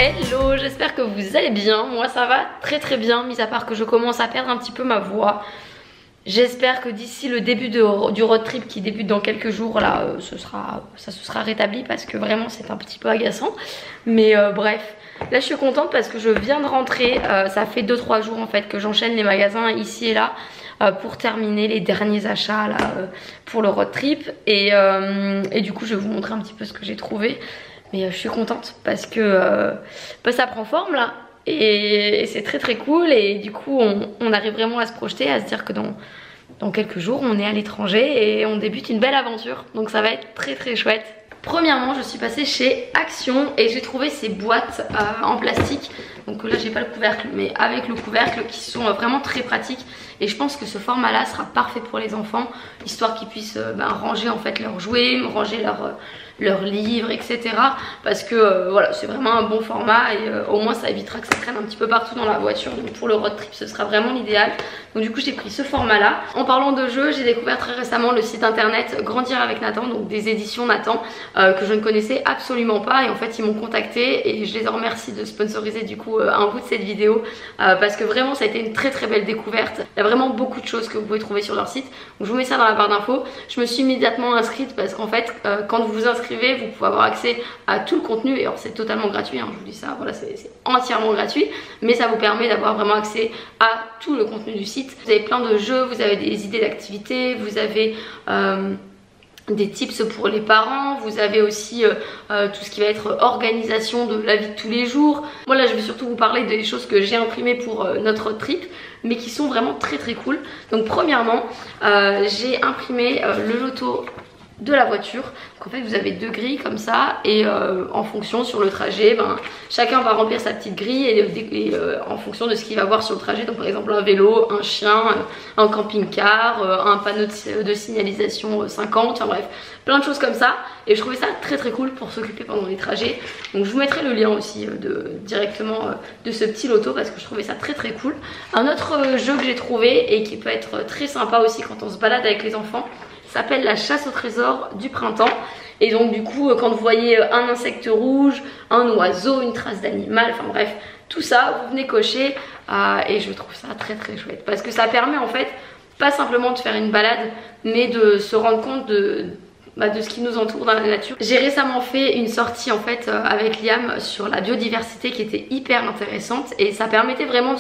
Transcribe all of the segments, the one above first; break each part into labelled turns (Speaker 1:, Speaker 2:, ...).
Speaker 1: Hello, j'espère que vous allez bien. Moi ça va très bien, mis à part que je commence à perdre un petit peu ma voix. J'espère que d'ici le début du road trip qui débute dans quelques jours là, ça se sera rétabli parce que vraiment c'est un petit peu agaçant. Mais bref, là je suis contente parce que je viens de rentrer. Ça fait 2-3 jours en fait que j'enchaîne les magasins ici et là pour terminer les derniers achats là, pour le road trip. Et du coup je vais vous montrer un petit peu ce que j'ai trouvé. Mais je suis contente parce que ça prend forme là. Et c'est très cool. Et du coup on arrive vraiment à se projeter, à se dire que dans quelques jours on est à l'étranger et on débute une belle aventure. Donc ça va être très chouette. Premièrement je suis passée chez Action et j'ai trouvé ces boîtes en plastique. Donc là j'ai pas le couvercle mais avec le couvercle qui sont vraiment très pratiques. Et je pense que ce format là sera parfait pour les enfants, histoire qu'ils puissent ranger en fait leurs jouets, ranger leurs livres, etc. Parce que voilà, c'est vraiment un bon format et au moins ça évitera que ça traîne un petit peu partout dans la voiture. Donc pour le road trip ce sera vraiment l'idéal. Donc du coup j'ai pris ce format là. En parlant de jeux, j'ai découvert très récemment le site internet Grandir avec Nathan, donc des éditions Nathan, que je ne connaissais absolument pas. Et en fait ils m'ont contacté et je les en remercie de sponsoriser du coup un bout de cette vidéo, parce que vraiment ça a été une très belle découverte. Il y a vraiment beaucoup de choses que vous pouvez trouver sur leur site. Donc je vous mets ça dans la barre d'infos. Je me suis immédiatement inscrite parce qu'en fait quand vous vous inscrivez, vous pouvez avoir accès à tout le contenu. Et alors c'est totalement gratuit, hein, je vous dis ça, voilà, c'est entièrement gratuit. Mais ça vous permet d'avoir vraiment accès à tout le contenu du site. Vous avez plein de jeux, vous avez des idées d'activités, vous avez des tips pour les parents, vous avez aussi tout ce qui va être organisation de la vie de tous les jours. Moi là je vais surtout vous parler des choses que j'ai imprimées pour notre trip, mais qui sont vraiment très cool. Donc premièrement j'ai imprimé le loto de la voiture. Donc en fait vous avez 2 grilles comme ça et en fonction sur le trajet, chacun va remplir sa petite grille et en fonction de ce qu'il va voir sur le trajet. Donc par exemple un vélo, un chien, un camping-car, un panneau de signalisation 50, enfin bref, plein de choses comme ça. Et je trouvais ça très cool pour s'occuper pendant les trajets. Donc je vous mettrai le lien aussi directement de ce petit loto parce que je trouvais ça très cool. Un autre jeu que j'ai trouvé et qui peut être très sympa aussi quand on se balade avec les enfants, s'appelle la chasse au trésor du printemps. Et donc du coup quand vous voyez un insecte rouge, un oiseau, une trace d'animal, enfin bref, tout ça vous venez cocher et je trouve ça très chouette parce que ça permet en fait pas simplement de faire une balade mais de se rendre compte de ce qui nous entoure dans la nature. J'ai récemment fait une sortie en fait avec Liam sur la biodiversité qui était hyper intéressante et ça permettait vraiment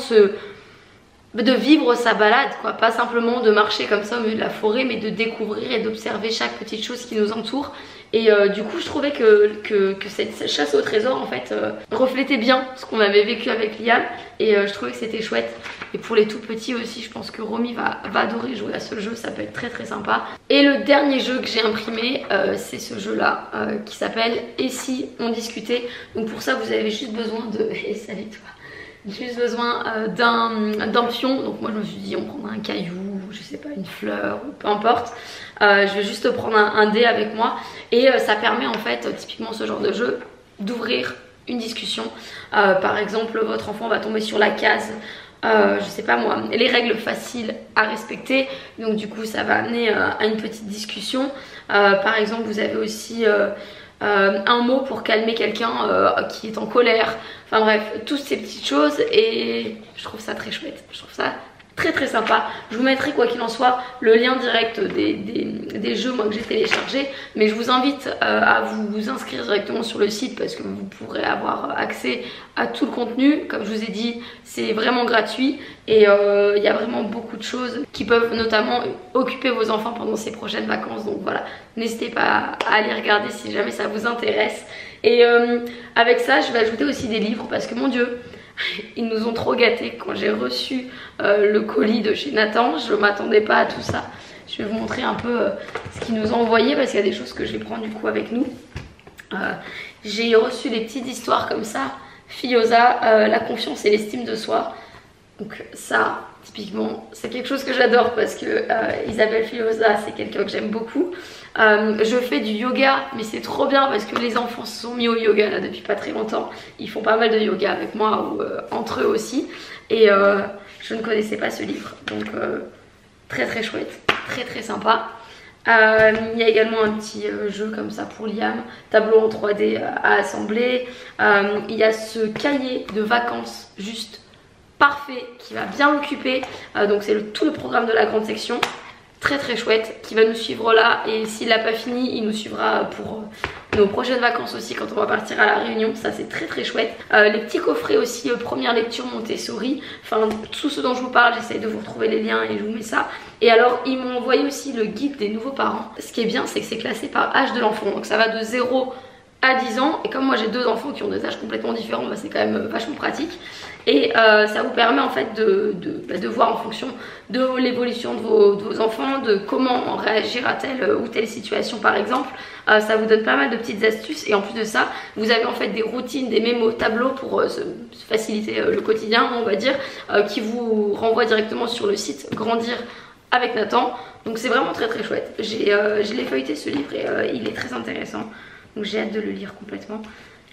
Speaker 1: de vivre sa balade quoi, pas simplement de marcher comme ça au milieu de la forêt mais de découvrir et d'observer chaque petite chose qui nous entoure. Et du coup je trouvais que cette chasse au trésor en fait reflétait bien ce qu'on avait vécu avec Liam et je trouvais que c'était chouette. Et pour les tout petits aussi je pense que Romy va adorer jouer à ce jeu, ça peut être très sympa. Et le dernier jeu que j'ai imprimé c'est ce jeu là qui s'appelle Et si on discutait. Donc pour ça vous avez juste besoin de... Et salut toi. J'ai juste besoin d'un pion. Donc moi je me suis dit on prendra un caillou, je sais pas, une fleur ou peu importe. Je vais juste prendre un dé avec moi. Et ça permet en fait typiquement ce genre de jeu d'ouvrir une discussion. Par exemple votre enfant va tomber sur la case je sais pas moi, les règles faciles à respecter. Donc du coup ça va amener à une petite discussion. Par exemple vous avez aussi un mot pour calmer quelqu'un qui est en colère. Enfin bref, toutes ces petites choses et je trouve ça très chouette. Je trouve ça très sympa. Je vous mettrai quoi qu'il en soit le lien direct des jeux moi que j'ai téléchargés. Mais je vous invite à vous inscrire directement sur le site parce que vous pourrez avoir accès à tout le contenu. Comme je vous ai dit, c'est vraiment gratuit et il y a vraiment beaucoup de choses qui peuvent notamment occuper vos enfants pendant ces prochaines vacances. Donc voilà, n'hésitez pas à aller regarder si jamais ça vous intéresse. Et avec ça, je vais ajouter aussi des livres parce que mon Dieu, ils nous ont trop gâtés. Quand j'ai reçu le colis de chez Nathan, je ne m'attendais pas à tout ça. Je vais vous montrer un peu ce qu'ils nous ont envoyé parce qu'il y a des choses que je vais prendre du coup avec nous. J'ai reçu des petites histoires comme ça. Fioza, la confiance et l'estime de soi. Donc ça, typiquement c'est quelque chose que j'adore parce que Isabelle Filosa c'est quelqu'un que j'aime beaucoup. Je fais du yoga, mais c'est trop bien parce que les enfants se sont mis au yoga là depuis pas très longtemps. Ils font pas mal de yoga avec moi ou entre eux aussi. Et je ne connaissais pas ce livre, donc très très chouette, très très sympa. Il y a également un petit jeu comme ça pour Liam, tableau en 3D à assembler. Il y a ce cahier de vacances juste parfait qui va bien l'occuper. Donc c'est tout le programme de la grande section. Très très chouette, qui va nous suivre là, et s'il n'a pas fini il nous suivra pour nos prochaines vacances aussi quand on va partir à la Réunion. Ça c'est très très chouette. Les petits coffrets aussi, première lecture Montessori, enfin tout ce dont je vous parle, j'essaye de vous retrouver les liens et je vous mets ça. Et alors ils m'ont envoyé aussi le guide des nouveaux parents. Ce qui est bien c'est que c'est classé par âge de l'enfant, donc ça va de 0 à 10 ans, et comme moi j'ai 2 enfants qui ont des âges complètement différents, bah, c'est quand même vachement pratique. Et ça vous permet en fait de voir en fonction de l'évolution de vos enfants, de comment réagir à telle ou telle situation par exemple. Ça vous donne pas mal de petites astuces, et en plus de ça vous avez en fait des routines, des mémos tableaux pour se faciliter le quotidien on va dire, qui vous renvoient directement sur le site Grandir avec Nathan. Donc c'est vraiment très très chouette. Je l'ai feuilleté ce livre et il est très intéressant. Donc j'ai hâte de le lire complètement.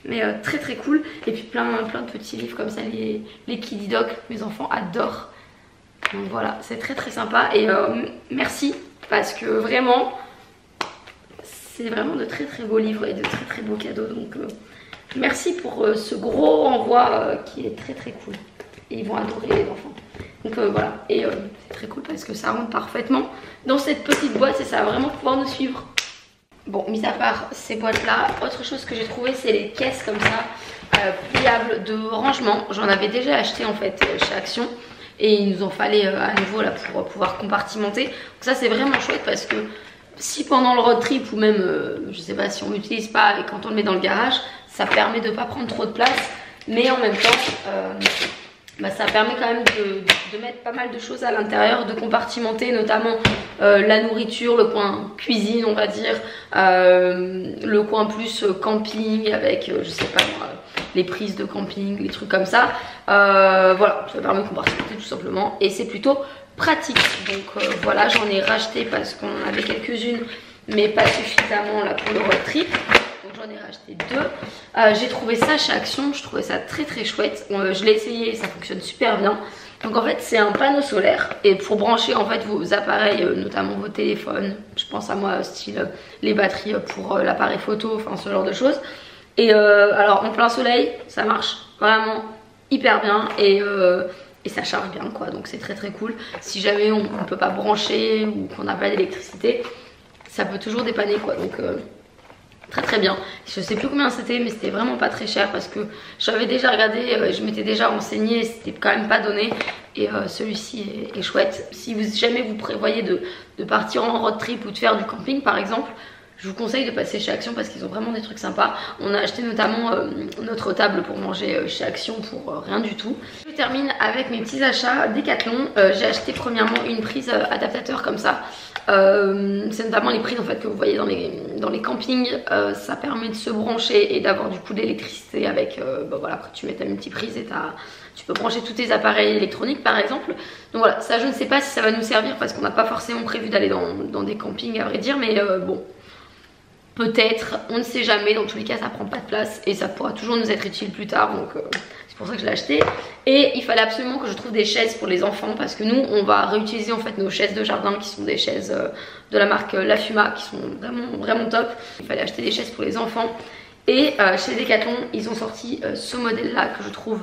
Speaker 1: Mais très très cool. Et puis plein de petits livres comme ça, les Kiddy Dog, mes enfants adorent. Donc voilà, c'est très très sympa. Et merci parce que vraiment, c'est vraiment de très très beaux livres et de très très beaux cadeaux. Donc merci pour ce gros envoi qui est très très cool. Et ils vont adorer les enfants. Donc voilà, et c'est très cool parce que ça rentre parfaitement dans cette petite boîte et ça va vraiment pouvoir nous suivre. Bon, mis à part ces boîtes là, autre chose que j'ai trouvé c'est les caisses comme ça, pliables de rangement. J'en avais déjà acheté en fait chez Action et il nous en fallait à nouveau là pour pouvoir compartimenter. Donc ça c'est vraiment chouette parce que si pendant le road trip ou même je sais pas si on l'utilise pas et quand on le met dans le garage, ça permet de pas prendre trop de place, mais en même temps bah, ça permet quand même de mettre pas mal de choses à l'intérieur, de compartimenter notamment la nourriture, le coin cuisine on va dire, le coin plus camping avec je sais pas moi, les prises de camping, les trucs comme ça. Voilà, ça permet de compartimenter tout simplement et c'est plutôt pratique. Donc voilà, j'en ai racheté parce qu'on en avait quelques-unes mais pas suffisamment là pour le road trip. Donc j'en ai racheté 2. J'ai trouvé ça chez Action, je trouvais ça très très chouette. Je l'ai essayé et ça fonctionne super bien. Donc en fait c'est un panneau solaire et pour brancher en fait vos appareils, notamment vos téléphones, je pense à moi style les batteries pour l'appareil photo, enfin ce genre de choses. Et alors en plein soleil ça marche vraiment hyper bien et ça charge bien quoi, donc c'est très très cool. Si jamais on ne peut pas brancher ou qu'on n'a pas d'électricité, ça peut toujours dépanner quoi, donc très très bien. Je sais plus combien c'était mais c'était vraiment pas très cher parce que j'avais déjà regardé, je m'étais déjà renseignée, c'était quand même pas donné et celui-ci est chouette. Si jamais vous prévoyez de partir en road trip ou de faire du camping par exemple, je vous conseille de passer chez Action parce qu'ils ont vraiment des trucs sympas. On a acheté notamment notre table pour manger chez Action pour rien du tout. Je termine avec mes petits achats Decathlon. J'ai acheté premièrement une prise adaptateur comme ça. C'est notamment les prises en fait que vous voyez dans les campings. Ça permet de se brancher et d'avoir du coup de l'électricité avec bah voilà, après tu mets ta multiprise et tu peux brancher tous tes appareils électroniques par exemple. Donc voilà, ça je ne sais pas si ça va nous servir parce qu'on n'a pas forcément prévu d'aller dans des campings à vrai dire, mais bon, peut-être, on ne sait jamais. Dans tous les cas ça prend pas de place et ça pourra toujours nous être utile plus tard, donc c'est pour ça que je l'ai acheté. Et il fallait absolument que je trouve des chaises pour les enfants parce que nous on va réutiliser en fait nos chaises de jardin qui sont des chaises de la marque La Fuma qui sont vraiment vraiment top. Il fallait acheter des chaises pour les enfants et chez Decathlon ils ont sorti ce modèle là que je trouve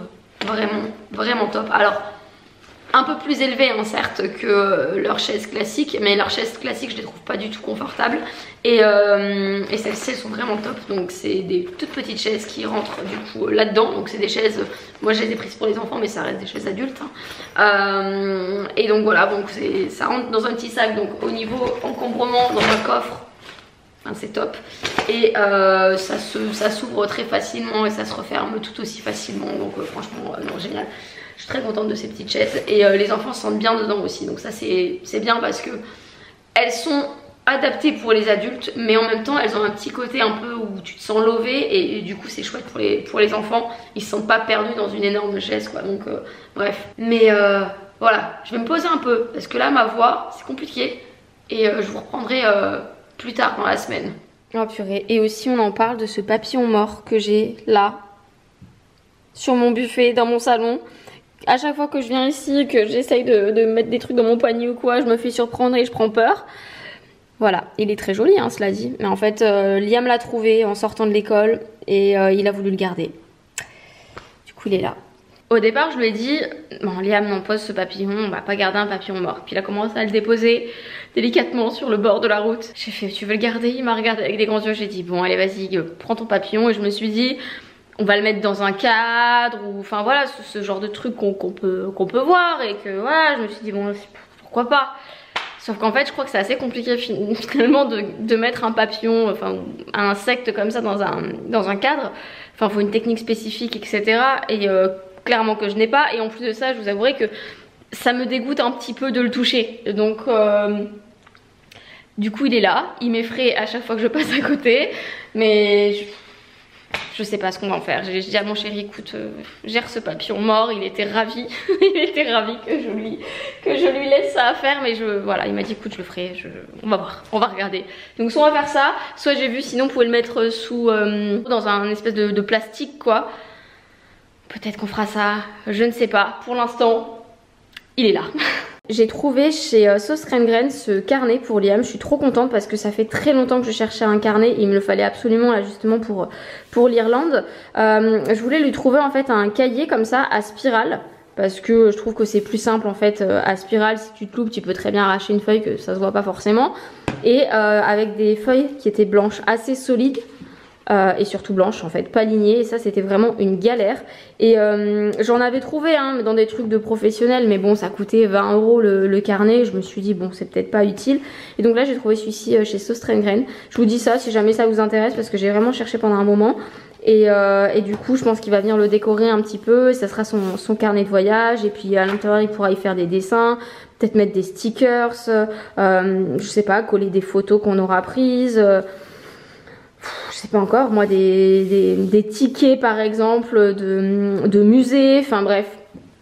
Speaker 1: vraiment vraiment top. Alors un peu plus élevé hein, certes que leurs chaises classiques, mais leurs chaises classiques je les trouve pas du tout confortables et celles-ci elles sont vraiment top. Donc c'est des toutes petites chaises qui rentrent du coup là-dedans, donc c'est des chaises, moi je les ai prises pour les enfants mais ça reste des chaises adultes hein. Et donc voilà, donc ça rentre dans un petit sac, donc au niveau encombrement dans un coffre, enfin, c'est top. Et ça s'ouvre très facilement et ça se referme tout aussi facilement, donc franchement non, génial. Je suis très contente de ces petites chaises et les enfants se sentent bien dedans aussi, donc ça c'est bien parce que elles sont adaptées pour les adultes mais en même temps elles ont un petit côté un peu où tu te sens lové et du coup c'est chouette pour les enfants, ils se sentent pas perdus dans une énorme chaise quoi, donc bref. Mais Voilà, je vais me poser un peu parce que là ma voix c'est compliqué et je vous reprendrai plus tard dans la semaine. Oh purée, et aussi on en parle de ce papillon mort que j'ai là sur mon buffet dans mon salon. À chaque fois que je viens ici, que j'essaye de mettre des trucs dans mon poignet ou quoi, je me fais surprendre et je prends peur. Voilà, il est très joli, hein, cela dit. Mais en fait, Liam l'a trouvé en sortant de l'école et il a voulu le garder. Du coup, il est là. Au départ, je lui ai dit, bon, Liam, on pose ce papillon, on va pas garder un papillon mort. Puis il a commencé à le déposer délicatement sur le bord de la route. J'ai fait, tu veux le garder? Il m'a regardé avec des grands yeux. J'ai dit, bon, allez, vas-y, prends ton papillon. Et je me suis dit, on va le mettre dans un cadre ou enfin voilà, ce genre de truc qu'on peut voir. Et que voilà, je me suis dit, bon, pourquoi pas? Sauf qu'en fait je crois que c'est assez compliqué finalement de mettre un papillon, enfin un insecte comme ça dans un cadre. Enfin il faut une technique spécifique etc. Et clairement que je n'ai pas. Et en plus de ça je vous avouerai que ça me dégoûte un petit peu de le toucher. Donc du coup il est là, il m'effraie à chaque fois que je passe à côté. Mais je sais pas ce qu'on va en faire. J'ai dit à mon chéri, écoute, gère ce papillon mort. Il était ravi. Il était ravi que je lui laisse ça à faire. Mais voilà, il m'a dit, écoute, je le ferai. On va voir, on va regarder. Donc soit on va faire ça, soit j'ai vu, sinon on pouvait le mettre sous dans un espèce de plastique quoi. Peut-être qu'on fera ça, je ne sais pas. Pour l'instant, il est là. J'ai trouvé chez Sauce Rengren ce carnet pour Liam. Je suis trop contente parce que ça fait très longtemps que je cherchais un carnet et il me le fallait absolument là justement pour l'Irlande. Je voulais lui trouver en fait un cahier comme ça à spirale parce que je trouve que c'est plus simple en fait à spirale. Si tu te loupes tu peux très bien arracher une feuille que ça se voit pas forcément. Et avec des feuilles qui étaient blanches assez solides. Et surtout blanche en fait, pas lignée, et ça c'était vraiment une galère. Et j'en avais trouvé dans des trucs de professionnels, mais bon ça coûtait 20 € le carnet. Je me suis dit bon c'est peut-être pas utile, et donc là j'ai trouvé celui-ci chez Sauce Rengren. Je vous dis ça si jamais ça vous intéresse parce que j'ai vraiment cherché pendant un moment. Et du coup je pense qu'il va venir le décorer un petit peu, et ça sera son carnet de voyage. Et puis à l'intérieur il pourra y faire des dessins, peut-être mettre des stickers, je sais pas, coller des photos qu'on aura prises. Je sais pas encore, moi des tickets par exemple de musée, enfin bref,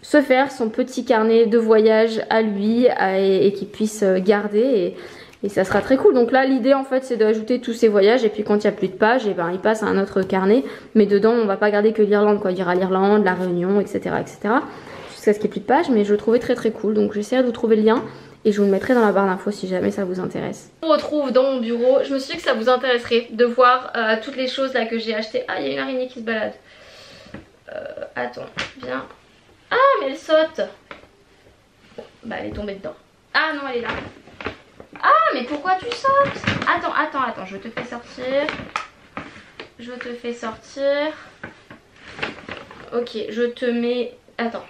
Speaker 1: se faire son petit carnet de voyage à lui et qu'il puisse garder et ça sera très cool. Donc là l'idée en fait c'est d'ajouter tous ces voyages et puis quand il n'y a plus de pages, et ben il passe à un autre carnet, mais dedans on va pas garder que l'Irlande quoi, il y aura l'Irlande, la Réunion, etc. jusqu'à ce qu'il n'y ait plus de pages, mais je le trouvais très très cool, donc j'essaierai de vous trouver le lien. Et je vous le mettrai dans la barre d'infos si jamais ça vous intéresse. On retrouve dans mon bureau. Je me suis dit que ça vous intéresserait de voir toutes les choses là que j'ai achetées. Ah, il y a une araignée qui se balade. Attends, viens. Ah, mais elle saute. Bah, elle est tombée dedans. Ah non, elle est là. Ah, mais pourquoi tu sautes? Attends, je te fais sortir. Je te fais sortir. Ok, je te mets... Attends.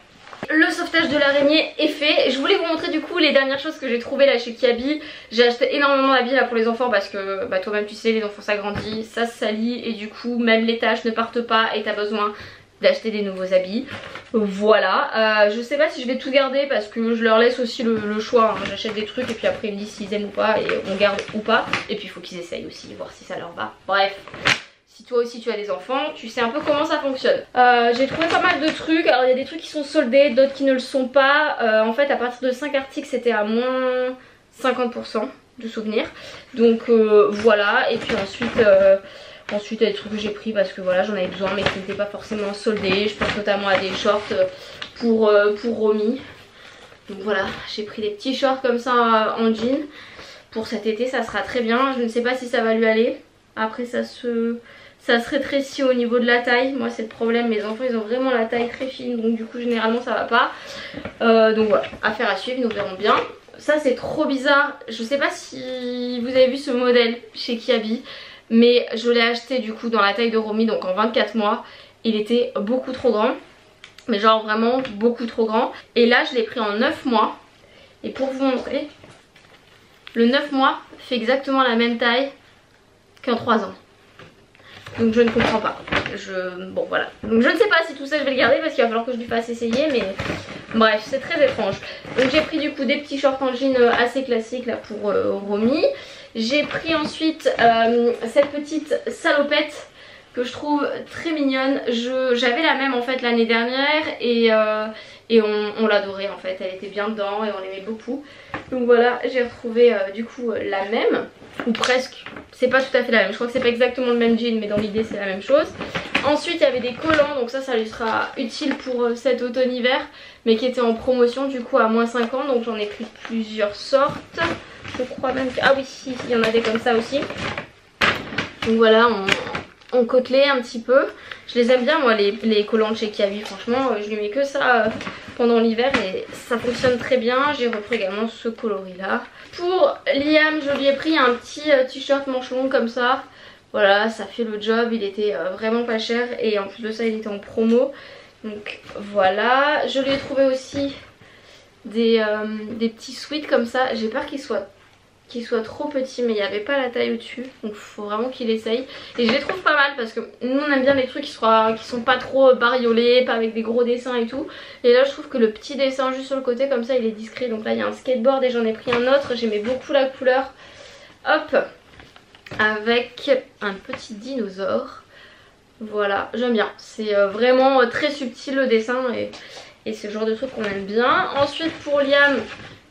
Speaker 1: Le sauvetage de l'araignée est fait. Je voulais vous montrer du coup les dernières choses que j'ai trouvées là chez Kiabi. J'ai acheté énormément d'habits là pour les enfants parce que bah, toi-même tu sais, les enfants ça grandit, ça se salit et du coup même les tâches ne partent pas et t'as besoin d'acheter des nouveaux habits. Voilà, je sais pas si je vais tout garder parce que je leur laisse aussi le choix, hein. J'achète des trucs et puis après ils me disent s'ils aiment ou pas et on garde ou pas. Et puis il faut qu'ils essayent aussi, voir si ça leur va. Bref. Si toi aussi tu as des enfants, tu sais un peu comment ça fonctionne. J'ai trouvé pas mal de trucs. Alors il y a des trucs qui sont soldés, d'autres qui ne le sont pas. En fait à partir de 5 articles c'était à moins 50% de souvenirs. Donc voilà. Et puis ensuite il y a des trucs que j'ai pris parce que voilà j'en avais besoin mais qui n'étaient pas forcément soldés. Je pense notamment à des shorts pour Romy. Donc voilà, j'ai pris des petits shorts comme ça en jean. Pour cet été ça sera très bien. Je ne sais pas si ça va lui aller. Après ça se rétrécit au niveau de la taille. Moi c'est le problème, mes enfants ils ont vraiment la taille très fine, donc du coup généralement ça va pas. Donc voilà, affaire à suivre, nous verrons bien. Ça c'est trop bizarre, je sais pas si vous avez vu ce modèle chez Kiabi, mais je l'ai acheté du coup dans la taille de Romy, donc en 24 mois. Il était beaucoup trop grand, mais genre vraiment beaucoup trop grand. Et là je l'ai pris en 9 mois. Et pour vous montrer, le 9 mois fait exactement la même taille qu'en 3 ans. Donc je ne comprends pas. Bon voilà. Donc je ne sais pas si tout ça je vais le garder parce qu'il va falloir que je lui fasse essayer, mais bref c'est très étrange. Donc j'ai pris du coup des petits shorts en jean assez classiques là pour Romy. J'ai pris ensuite cette petite salopette que je trouve très mignonne. J'avais la même en fait l'année dernière et et on l'adorait en fait, elle était bien dedans et on l'aimait beaucoup. Donc voilà, j'ai retrouvé du coup la même, ou presque, c'est pas tout à fait la même, je crois que c'est pas exactement le même jean mais dans l'idée c'est la même chose. Ensuite il y avait des collants, donc ça lui sera utile pour cet automne-hiver, mais qui était en promotion du coup à moins 50, donc j'en ai pris plusieurs sortes. Je crois même que... ah oui, si, il y en a des comme ça aussi. Donc voilà, on côtelait un petit peu. Je les aime bien moi les collants de chez Kiabi, franchement je lui mets que ça pendant l'hiver et ça fonctionne très bien. J'ai repris également ce coloris là. Pour Liam je lui ai pris un petit t-shirt manche longue comme ça. Voilà, ça fait le job, il était vraiment pas cher et en plus de ça il était en promo. Donc voilà, je lui ai trouvé aussi des petits sweats comme ça. J'ai peur qu'ils soient trop petits mais il n'y avait pas la taille au dessus, donc il faut vraiment qu'il essaye. Et je les trouve pas mal parce que nous on aime bien les trucs qui sont pas trop bariolés, pas avec des gros dessins et tout. Et là je trouve que le petit dessin juste sur le côté comme ça il est discret. Donc là il y a un skateboard et j'en ai pris un autre, j'aimais beaucoup la couleur. Hop, avec un petit dinosaure. Voilà, j'aime bien, c'est vraiment très subtil le dessin et c'est le genre de truc qu'on aime bien. Ensuite pour Liam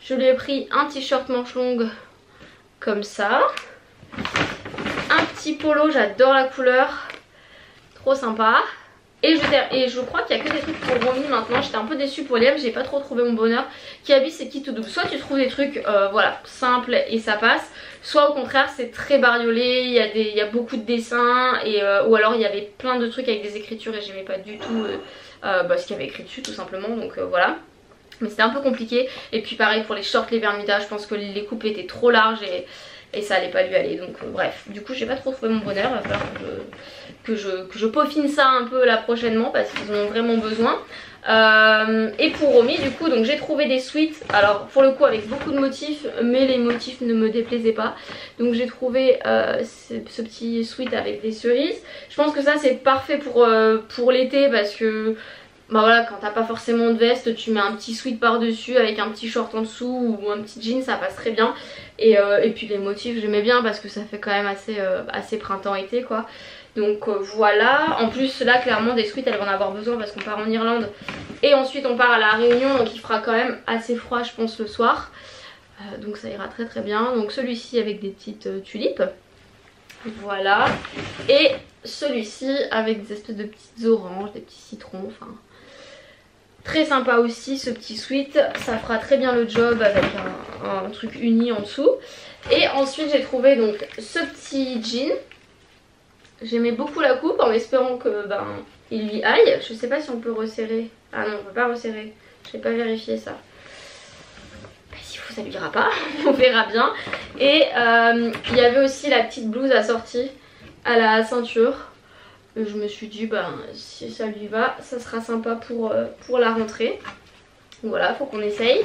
Speaker 1: je lui ai pris un t-shirt manche longue comme ça, un petit polo, j'adore la couleur, trop sympa. Et je crois qu'il n'y a que des trucs pour Romy maintenant. J'étais un peu déçue pour Liam, j'ai pas trop trouvé mon bonheur. Kiabi c'est qui tout double, soit tu trouves des trucs voilà simples et ça passe, soit au contraire c'est très bariolé, il y a beaucoup de dessins et, ou alors il y avait plein de trucs avec des écritures et j'aimais pas du tout ce qu'il y avait écrit dessus tout simplement, donc voilà. Mais c'était un peu compliqué. Et puis pareil pour les shorts, les Bermudas, je pense que les coupes étaient trop larges et ça allait pas lui aller. Donc bref, du coup j'ai pas trop trouvé mon bonheur. Il va falloir que je peaufine ça un peu là prochainement parce qu'ils en ont vraiment besoin. Et pour Romy du coup donc j'ai trouvé des sweats. Alors pour le coup avec beaucoup de motifs, mais les motifs ne me déplaisaient pas. Donc j'ai trouvé ce petit sweat avec des cerises. Je pense que ça c'est parfait pour l'été parce que... bah voilà, quand t'as pas forcément de veste, tu mets un petit sweat par dessus avec un petit short en dessous ou un petit jean, ça passe très bien. Et puis les motifs j'aimais bien parce que ça fait quand même assez printemps-été quoi. Donc voilà, en plus là clairement des sweats elle va en avoir besoin parce qu'on part en Irlande et ensuite on part à la Réunion, donc il fera quand même assez froid je pense le soir. Donc ça ira très très bien. Donc celui-ci avec des petites tulipes, voilà, et celui-ci avec des espèces de petites oranges, des petits citrons, enfin... très sympa aussi ce petit sweat, ça fera très bien le job avec un truc uni en dessous. Et ensuite j'ai trouvé donc ce petit jean. J'aimais beaucoup la coupe en espérant que il lui aille. Je sais pas si on peut resserrer. Ah non on peut pas resserrer, j'ai pas vérifié ça. S'il faut ça lui ira pas, on verra bien. Et il y avait aussi la petite blouse assortie à la ceinture. Je me suis dit si ça lui va ça sera sympa pour la rentrée. Voilà, faut qu'on essaye.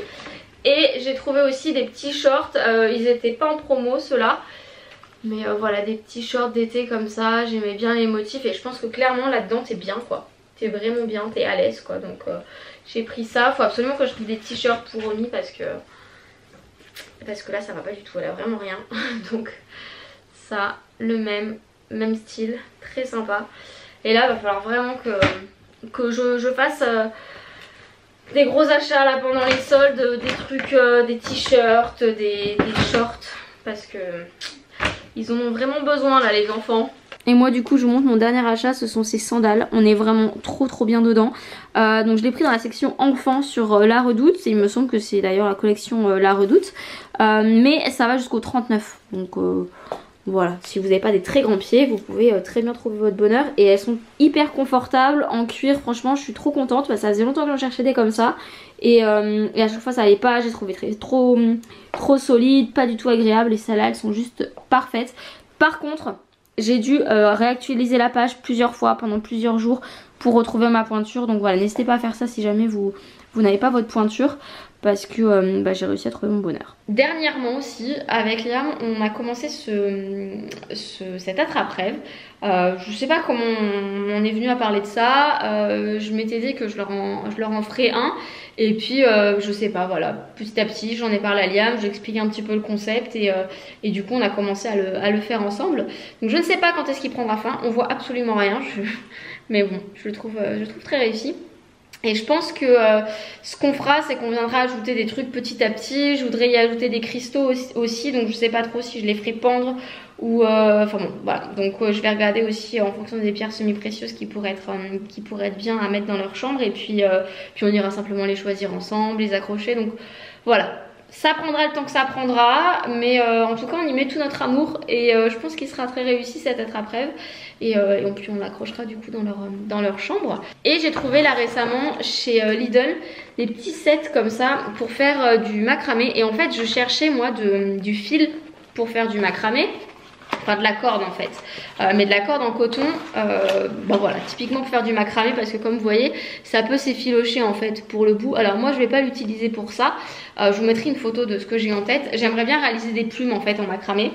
Speaker 1: Et j'ai trouvé aussi des petits shorts, ils étaient pas en promo ceux-là, mais voilà des petits shorts d'été comme ça. J'aimais bien les motifs et je pense que clairement là-dedans t'es bien quoi, t'es vraiment bien, t'es à l'aise quoi. Donc j'ai pris ça. Faut absolument que je trouve des t-shirts pour Romy parce que là ça va pas du tout, elle a vraiment rien. Donc ça, le même style, très sympa. Et là va falloir vraiment que je fasse des gros achats là pendant les soldes, des trucs, des t-shirts, des shorts, parce que ils en ont vraiment besoin là les enfants. Et moi du coup je vous montre mon dernier achat, ce sont ces sandales. On est vraiment trop bien dedans. Donc je l'ai pris dans la section enfants sur La Redoute. Il me semble que c'est d'ailleurs la collection La Redoute. Mais ça va jusqu'au 39. Donc voilà, si vous n'avez pas des très grands pieds, vous pouvez très bien trouver votre bonheur. Et elles sont hyper confortables en cuir, franchement je suis trop contente. Ça faisait longtemps que j'en cherchais des comme ça. Et à chaque fois ça allait pas, j'ai trouvé trop solide, pas du tout agréable. Et celles-là elles sont juste parfaites. Par contre... j'ai dû réactualiser la page plusieurs fois pendant plusieurs jours pour retrouver ma pointure. Donc voilà, n'hésitez pas à faire ça si jamais vous n'avez pas votre pointure, parce que j'ai réussi à trouver mon bonheur. Dernièrement aussi, avec Liam, on a commencé cet attrape-rêve. Je sais pas comment on est venu à parler de ça. Je m'étais dit que je leur en ferais un. Et puis je sais pas, voilà, petit à petit j'en ai parlé à Liam, j'ai expliqué un petit peu le concept et du coup on a commencé à le faire ensemble. Donc je ne sais pas quand est-ce qu'il prendra fin, on voit absolument rien, mais bon, je le trouve très réussi. Et je pense que ce qu'on fera, c'est qu'on viendra ajouter des trucs petit à petit. Je voudrais y ajouter des cristaux aussi, donc je sais pas trop si je les ferai pendre ou enfin bon, voilà. Donc je vais regarder aussi en fonction des pierres semi-précieuses qui pourraient être bien à mettre dans leur chambre. Et puis on ira simplement les choisir ensemble, les accrocher. Donc voilà. Ça prendra le temps que ça prendra, mais en tout cas on y met tout notre amour et je pense qu'il sera très réussi cette attrape-rêve et puis on l'accrochera du coup dans leur chambre. Et j'ai trouvé là récemment chez Lidl des petits sets comme ça pour faire du macramé, et en fait je cherchais moi du fil pour faire du macramé. Enfin de la corde en fait, mais de la corde en coton, bon voilà, typiquement pour faire du macramé, parce que comme vous voyez ça peut s'effilocher en fait pour le bout. Alors moi je vais pas l'utiliser pour ça, je vous mettrai une photo de ce que j'ai en tête. J'aimerais bien réaliser des plumes en fait en macramé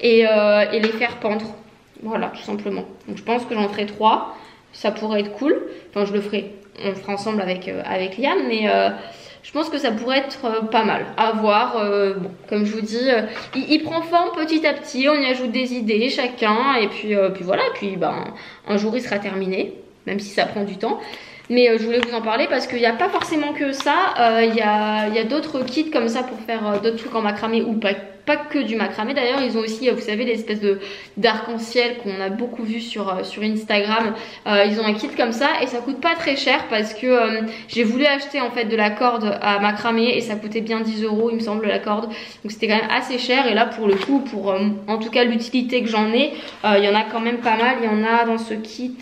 Speaker 1: et les faire pendre, voilà tout simplement. Donc je pense que j'en ferai 3, ça pourrait être cool, enfin je le ferai, on le fera ensemble avec Liam, mais je pense que ça pourrait être pas mal à voir. Bon, comme je vous dis, il prend forme petit à petit, on y ajoute des idées chacun et puis voilà, et puis ben, un jour il sera terminé, même si ça prend du temps. Mais je voulais vous en parler parce qu'il n'y a pas forcément que ça, il y a d'autres kits comme ça pour faire d'autres trucs en macramé, ou pas que du macramé d'ailleurs. Ils ont aussi, vous savez, l'espèce d'arc-en-ciel qu'on a beaucoup vu sur Instagram. Ils ont un kit comme ça et ça coûte pas très cher parce que j'ai voulu acheter en fait de la corde à macramé et ça coûtait bien 10 € il me semble la corde. Donc c'était quand même assez cher, et là pour le coup, pour en tout cas l'utilité que j'en ai, il y en a quand même pas mal. Il y en a dans ce kit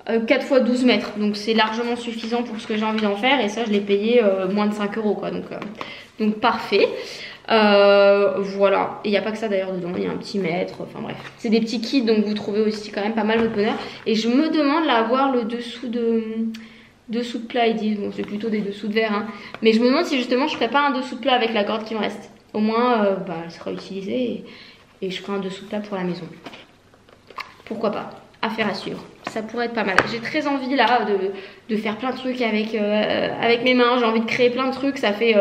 Speaker 1: 4 x 12 mètres, donc c'est largement suffisant pour ce que j'ai envie d'en faire, et ça je l'ai payé moins de 5 € quoi, donc parfait. Voilà, et il n'y a pas que ça d'ailleurs dedans, il y a un petit mètre, enfin bref, c'est des petits kits, donc vous trouvez aussi quand même pas mal votre bonheur. Et je me demande là avoir le dessous de plat, ils disent, bon c'est plutôt des dessous de verre hein, mais je me demande si justement je ferais pas un dessous de plat avec la corde qui me reste, au moins bah, elle sera utilisée et je ferai un dessous de plat pour la maison, pourquoi pas. Affaire à suivre, ça pourrait être pas mal. J'ai très envie là de faire plein de trucs avec mes mains, j'ai envie de créer plein de trucs. Ça fait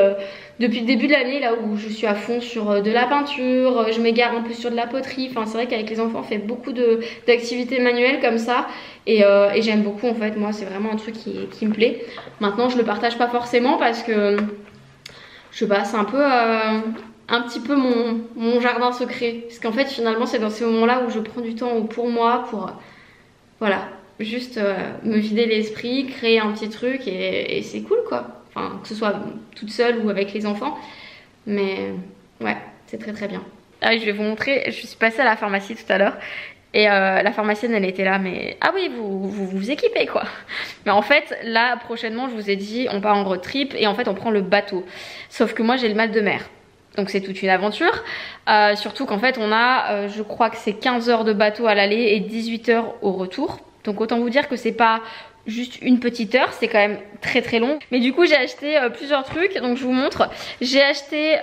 Speaker 1: depuis le début de l'année là où je suis à fond sur de la peinture, je m'égare un peu sur de la poterie. Enfin c'est vrai qu'avec les enfants on fait beaucoup d'activités manuelles comme ça, et j'aime beaucoup en fait. Moi c'est vraiment un truc qui me plaît. Maintenant je le partage pas forcément parce que je sais pas, c'est un peu un petit peu mon jardin secret, parce qu'en fait finalement c'est dans ces moments là où je prends du temps pour moi, pour voilà, juste me vider l'esprit, créer un petit truc, et c'est cool quoi, enfin que ce soit toute seule ou avec les enfants, mais ouais c'est très très bien. Ah oui, je vais vous montrer, je suis passée à la pharmacie tout à l'heure et la pharmacienne elle était là, mais ah oui vous équipez quoi. Mais en fait là prochainement je vous ai dit on part en road trip et en fait on prend le bateau, sauf que moi j'ai le mal de mer. Donc c'est toute une aventure, surtout qu'en fait on a, je crois que c'est 15 heures de bateau à l'aller et 18 heures au retour. Donc autant vous dire que c'est pas juste une petite heure, c'est quand même très très long. Mais du coup j'ai acheté plusieurs trucs, donc je vous montre. J'ai acheté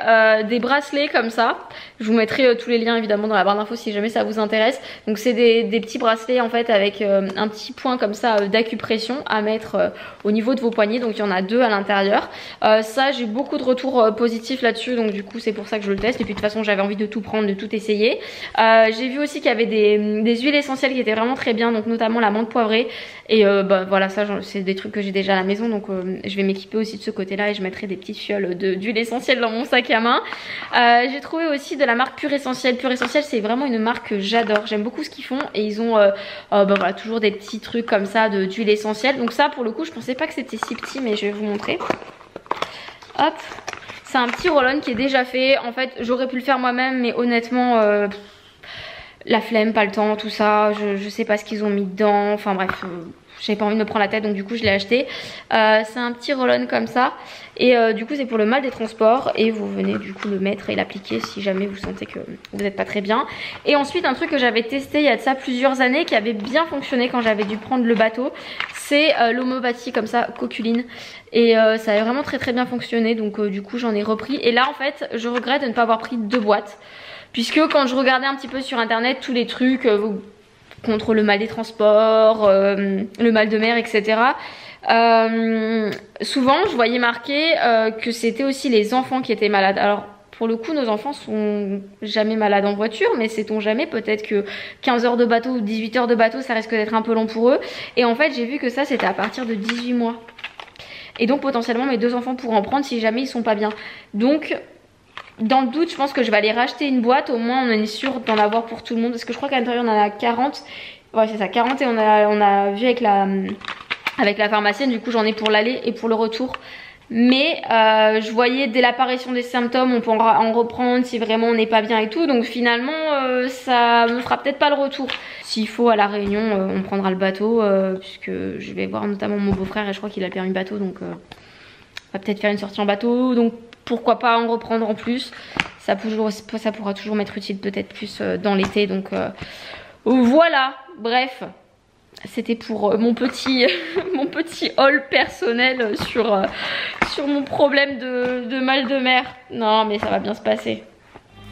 Speaker 1: des bracelets comme ça, je vous mettrai tous les liens évidemment dans la barre d'infos si jamais ça vous intéresse. Donc c'est des petits bracelets en fait avec un petit point comme ça d'acupression à mettre au niveau de vos poignets, donc il y en a 2 à l'intérieur. Ça j'ai beaucoup de retours positifs là-dessus, donc du coup c'est pour ça que je le teste, et puis de toute façon j'avais envie de tout prendre, de tout essayer. J'ai vu aussi qu'il y avait des huiles essentielles qui étaient vraiment très bien, donc notamment la menthe poivrée, et bah voilà, ça c'est des trucs que j'ai déjà à la maison, donc je vais m'équiper aussi de ce côté là et je mettrai des petites fioles d'huile essentielle dans mon sac à main. J'ai trouvé aussi de la marque Pure Essentiel. Pure Essentiel c'est vraiment une marque que j'adore, j'aime beaucoup ce qu'ils font, et ils ont bah voilà, toujours des petits trucs comme ça d'huile essentielle. Donc ça pour le coup je pensais pas que c'était si petit, mais je vais vous montrer. Hop, c'est un petit roll-on qui est déjà fait. En fait j'aurais pu le faire moi-même, mais honnêtement la flemme, pas le temps, tout ça, je sais pas ce qu'ils ont mis dedans, enfin bref, j'avais pas envie de me prendre la tête, donc du coup je l'ai acheté. C'est un petit roll-on comme ça, et du coup c'est pour le mal des transports, et vous venez du coup le mettre et l'appliquer si jamais vous sentez que vous n'êtes pas très bien. Et ensuite un truc que j'avais testé il y a de ça plusieurs années, qui avait bien fonctionné quand j'avais dû prendre le bateau, c'est l'homéopathie comme ça, coculine, et ça avait vraiment très très bien fonctionné, donc du coup j'en ai repris. Et là en fait je regrette de ne pas avoir pris 2 boîtes, puisque quand je regardais un petit peu sur internet tous les trucs contre le mal des transports, le mal de mer, etc. Souvent je voyais marqué que c'était aussi les enfants qui étaient malades. Alors pour le coup nos enfants sont jamais malades en voiture, mais sait-on jamais, peut-être que 15 heures de bateau ou 18 heures de bateau ça risque d'être un peu long pour eux. Et en fait j'ai vu que ça c'était à partir de 18 mois. Et donc potentiellement mes 2 enfants pourront en prendre si jamais ils sont pas bien. Donc dans le doute je pense que je vais aller racheter une boîte, au moins on est sûr d'en avoir pour tout le monde. Parce que je crois qu'à l'intérieur on en a 40. Ouais c'est ça, 40, et on a vu avec la pharmacienne, du coup j'en ai pour l'aller et pour le retour. Mais je voyais dès l'apparition des symptômes on peut en reprendre si vraiment on n'est pas bien et tout. Donc finalement ça me fera peut-être pas le retour. S'il faut à la Réunion on prendra le bateau, puisque je vais voir notamment mon beau-frère et je crois qu'il a le permis bateau. Donc on va peut-être faire une sortie en bateau. Donc pourquoi pas en reprendre en plus. Ça pourra toujours m'être utile peut-être plus dans l'été. Donc voilà, bref. C'était pour mon petit haul personnel sur mon problème de mal de mer. Non mais ça va bien se passer.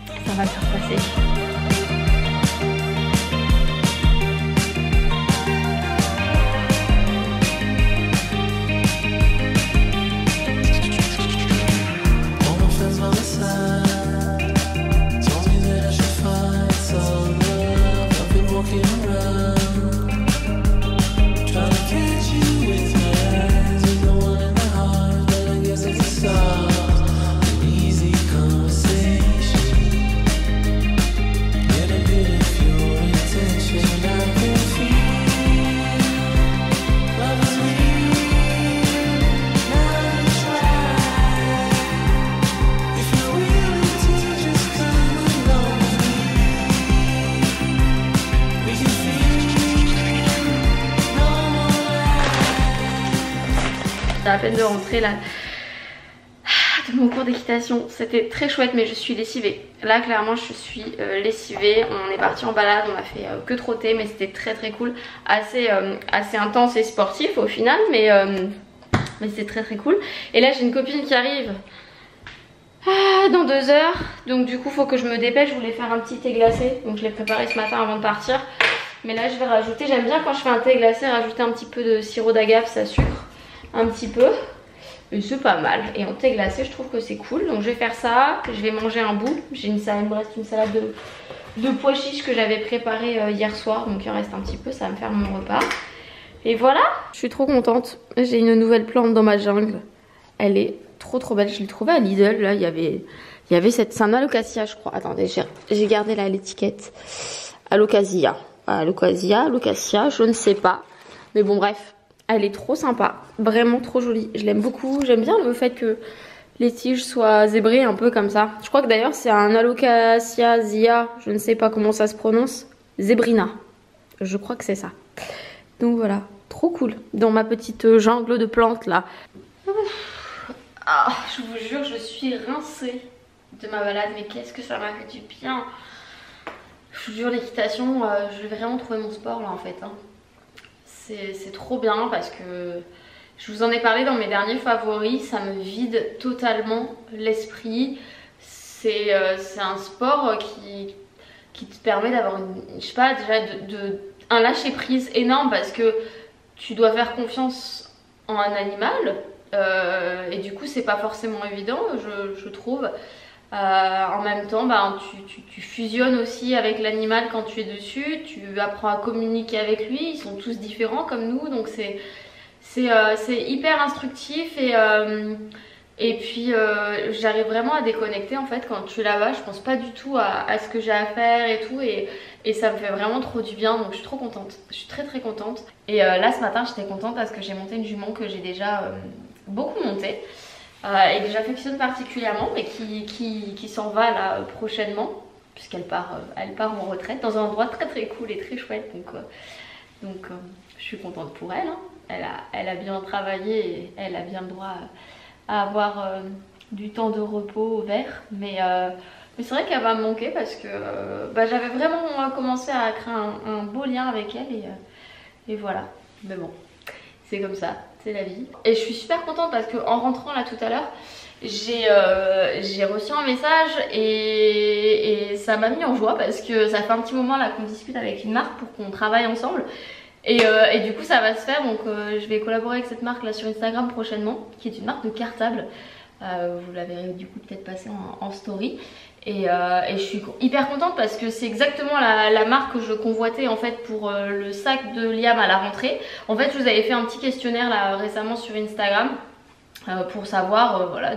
Speaker 1: Ça va bien se passer. À peine de rentrer là de mon cours d'équitation, c'était très chouette, mais je suis lessivée. Là clairement je suis lessivée. On est parti en balade, on a fait que trotter, mais c'était très très cool, assez intense et sportif au final, mais c'était très très cool. Et là j'ai une copine qui arrive dans 2 heures, donc du coup faut que je me dépêche. Je voulais faire un petit thé glacé, donc je l'ai préparé ce matin avant de partir, mais là je vais rajouter, j'aime bien quand je fais un thé glacé rajouter un petit peu de sirop d'agave, ça sucre un petit peu et c'est pas mal. Et en thé glacé je trouve que c'est cool, donc je vais faire ça. Je vais manger un bout, il me reste une salade de pois chiches que j'avais préparée hier soir, donc il en reste un petit peu, ça va me faire mon repas. Et voilà, je suis trop contente. J'ai une nouvelle plante dans ma jungle, elle est trop belle. Je l'ai trouvée à Lidl, là il y avait cette, c'est un alocasia je crois. Attendez, j'ai gardé là l'étiquette. Alocasia, je ne sais pas, mais bon bref. Elle est trop sympa, vraiment trop jolie, je l'aime beaucoup. J'aime bien le fait que les tiges soient zébrées un peu comme ça. Je crois que d'ailleurs c'est un Alocasia zia, je ne sais pas comment ça se prononce. Zebrina, je crois que c'est ça. Donc voilà, trop cool, dans ma petite jungle de plantes là. Ah, je vous jure, je suis rincée de ma balade, mais qu'est-ce que ça m'a fait du bien. Je vous jure, l'équitation, je vais vraiment trouver mon sport là en fait, hein. C'est trop bien parce que je vous en ai parlé dans mes derniers favoris, ça me vide totalement l'esprit. C'est un sport qui te permet d'avoir je sais pas, déjà un lâcher prise énorme, parce que tu dois faire confiance en un animal et du coup c'est pas forcément évident je trouve. En même temps tu fusionnes aussi avec l'animal quand tu es dessus, tu apprends à communiquer avec lui, ils sont tous différents comme nous, donc c'est hyper instructif. Et puis j'arrive vraiment à déconnecter en fait quand tu es là-bas. Je pense pas du tout à ce que j'ai à faire et tout, et ça me fait vraiment trop du bien, donc je suis trop contente, je suis très contente. Et là ce matin j'étais contente parce que j'ai monté une jument que j'ai déjà beaucoup montée et que j'affectionne particulièrement, mais qui s'en va là prochainement, puisqu'elle part en retraite dans un endroit très cool et très chouette, donc je suis contente pour elle, hein. Elle a bien travaillé et elle a bien le droit à avoir du temps de repos vert, mais c'est vrai qu'elle va me manquer parce que j'avais vraiment commencé à créer un beau lien avec elle, et voilà, mais bon, c'est comme ça, c'est la vie. Et je suis super contente parce qu'en rentrant là tout à l'heure, j'ai reçu un message et ça m'a mis en joie, parce que ça fait un petit moment là qu'on discute avec une marque pour qu'on travaille ensemble. Et du coup ça va se faire, donc je vais collaborer avec cette marque là sur Instagram prochainement, qui est une marque de cartable. Vous la verrez du coup peut-être passer en story. Et je suis hyper contente parce que c'est exactement la marque que je convoitais en fait pour le sac de Liam à la rentrée. En fait, je vous avais fait un petit questionnaire là récemment sur Instagram pour savoir voilà,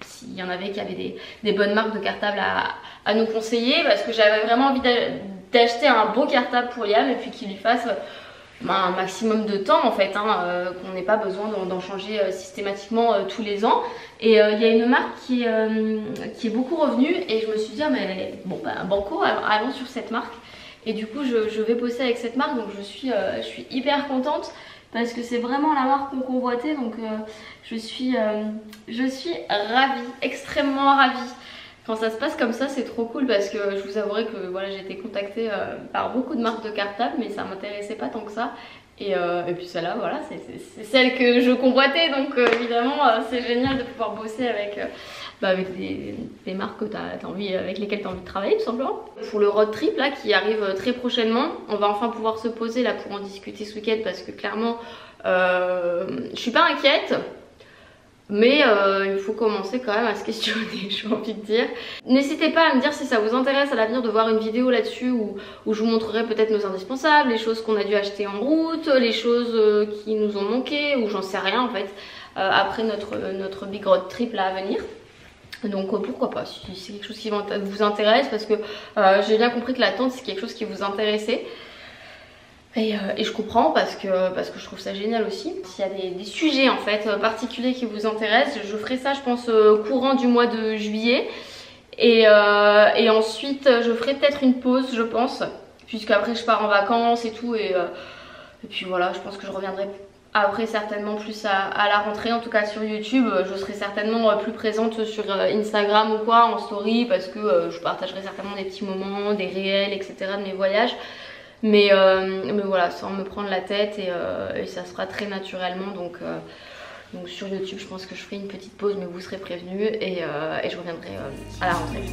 Speaker 1: s'il y en avait qui avaient des bonnes marques de cartables à nous conseiller, parce que j'avais vraiment envie d'acheter un beau cartable pour Liam et puis qu'il lui fasse un maximum de temps en fait, qu'on n'ait pas besoin d'en changer systématiquement tous les ans. Et il y a une marque qui est beaucoup revenue et je me suis dit ah, mais bon bah banco, allons sur cette marque. Et du coup je vais bosser avec cette marque, donc je suis hyper contente parce que c'est vraiment la marque qu'on convoitait, donc je suis ravie, extrêmement ravie. Quand ça se passe comme ça, c'est trop cool parce que je vous avouerai que voilà, j'ai été contactée par beaucoup de marques de cartables, mais ça m'intéressait pas tant que ça. Et puis celle-là, voilà, c'est celle que je convoitais, donc évidemment c'est génial de pouvoir bosser avec des marques que t'as envie, avec lesquelles tu as envie de travailler tout simplement. Pour le road trip là qui arrive très prochainement, on va enfin pouvoir se poser là pour en discuter ce week-end parce que clairement je suis pas inquiète. Mais il faut commencer quand même à se questionner, j'ai envie de dire. N'hésitez pas à me dire si ça vous intéresse à l'avenir de voir une vidéo là-dessus où je vous montrerai peut-être nos indispensables, les choses qu'on a dû acheter en route, les choses qui nous ont manqué, ou j'en sais rien en fait, après notre big road trip là à venir. Donc pourquoi pas, si c'est quelque chose qui vous intéresse, parce que j'ai bien compris que la tente c'est quelque chose qui vous intéressait. Et je comprends parce que je trouve ça génial aussi. S'il y a des sujets en fait particuliers qui vous intéressent, je ferai ça je pense courant du mois de juillet. Et ensuite je ferai peut-être une pause je pense, puisqu'après je pars en vacances et tout. Et puis voilà, je pense que je reviendrai après certainement plus à la rentrée, en tout cas sur YouTube. Je serai certainement plus présente sur Instagram ou quoi en story, parce que je partagerai certainement des petits moments, des réels etc de mes voyages. Mais voilà, sans me prendre la tête et ça sera très naturellement. Donc sur YouTube, je pense que je ferai une petite pause, mais vous serez prévenus et je reviendrai à la rentrée.